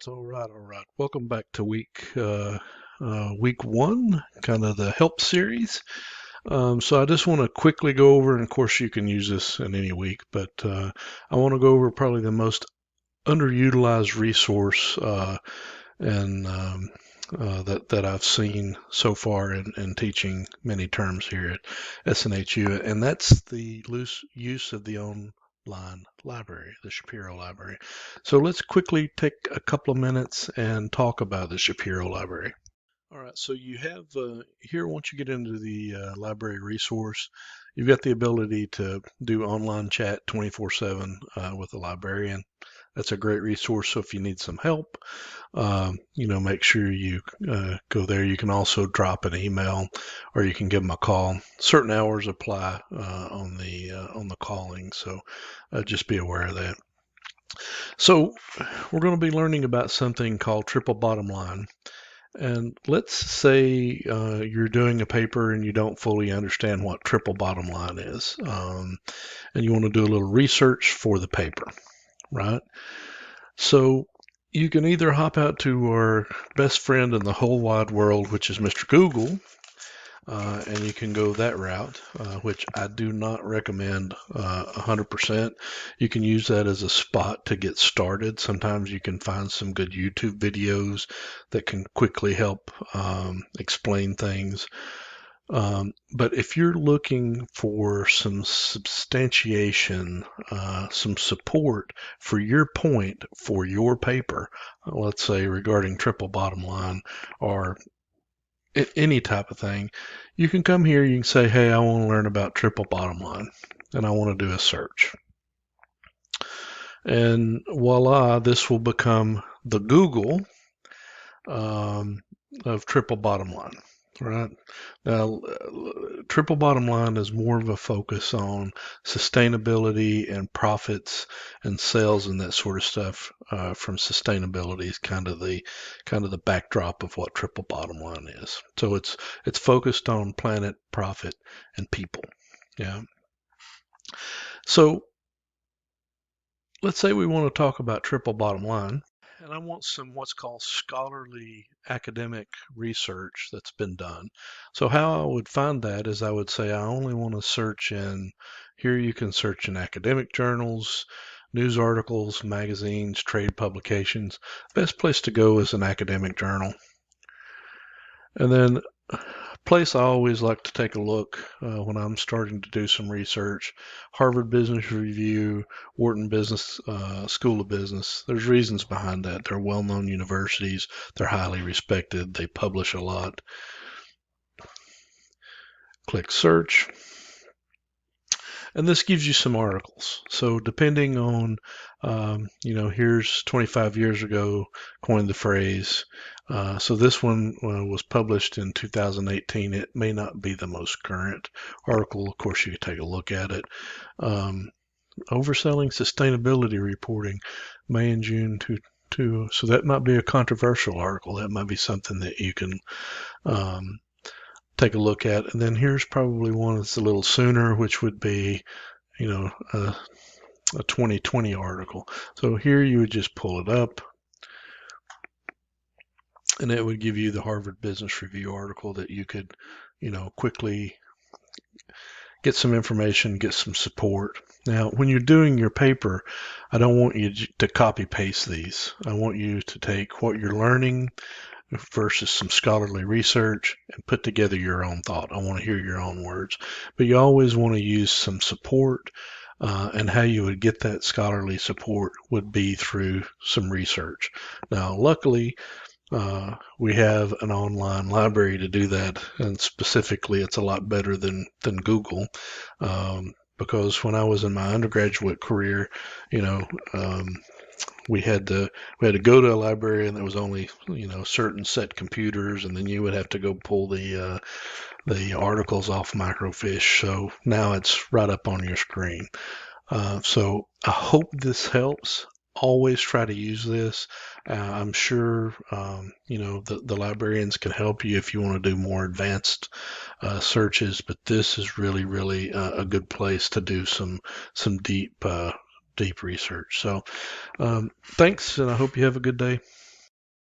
All right. Welcome back to week one, kind of the help series. So I just want to quickly go over, and of course you can use this in any week, but I want to go over probably the most underutilized resource and that I've seen so far in teaching many terms here at SNHU, and that's the loose use of the online library, the Shapiro Library. So let's quickly take a couple of minutes and talk about the Shapiro Library. All right, so you have here, once you get into the library resource, you've got the ability to do online chat 24/7 with a librarian. That's a great resource. So if you need some help, make sure you go there. You can also drop an email, or you can give them a call. Certain hours apply on the calling, so just be aware of that. So we're going to be learning about something called triple bottom line. And let's say you're doing a paper and you don't fully understand what triple bottom line is, and you want to do a little research for the paper, right? So you can either hop out to our best friend in the whole wide world, which is Mr. Google, and you can go that route, which I do not recommend 100%. You can use that as a spot to get started. Sometimes you can find some good YouTube videos that can quickly help explain things. But if you're looking for some substantiation, some support for your point for your paper, let's say regarding triple bottom line or any type of thing, you can come here, you can say, hey, I want to learn about triple bottom line, and I want to do a search. And voila, this will become the Google of triple bottom line. Right now, triple bottom line is more of a focus on sustainability and profits and sales and that sort of stuff. From sustainability is kind of the backdrop of what triple bottom line is. So it's focused on planet, profit, and people. Yeah. So let's say we want to talk about triple bottom line. And I want some what's called scholarly academic research that's been done. So how I would find that is I would say I only want to search in, here you can search in academic journals, news articles, magazines, trade publications. Best place to go is an academic journal. And then place I always like to take a look when I'm starting to do some research, Harvard Business Review, Wharton Business School of Business. There's reasons behind that. They're well-known universities. They're highly respected. They publish a lot. Click search. And this gives you some articles. So depending on, here's 25 years ago, coined the phrase. So this one was published in 2018. It may not be the most current article. Of course, you can take a look at it. Overselling sustainability reporting, May and June so that might be a controversial article. That might be something that you can take a look at. And then here's probably one that's a little sooner, which would be, a 2020 article. So here you would just pull it up, and it would give you the Harvard Business Review article that you could, quickly get some information, get some support. Now, when you're doing your paper, I don't want you to copy paste these. I want you to take what you're learning versus some scholarly research and put together your own thought. I want to hear your own words. But you always want to use some support, and how you would get that scholarly support would be through some research. Now, luckily, we have an online library to do that, and specifically, it's a lot better than Google. Because when I was in my undergraduate career, we had to go to a library, and there was only certain set computers, and then you would have to go pull the articles off microfiche. So now it's right up on your screen. So I hope this helps. Always try to use this. I'm sure the librarians can help you if you want to do more advanced searches, but this is really a good place to do some deep research. So thanks, and I hope you have a good day.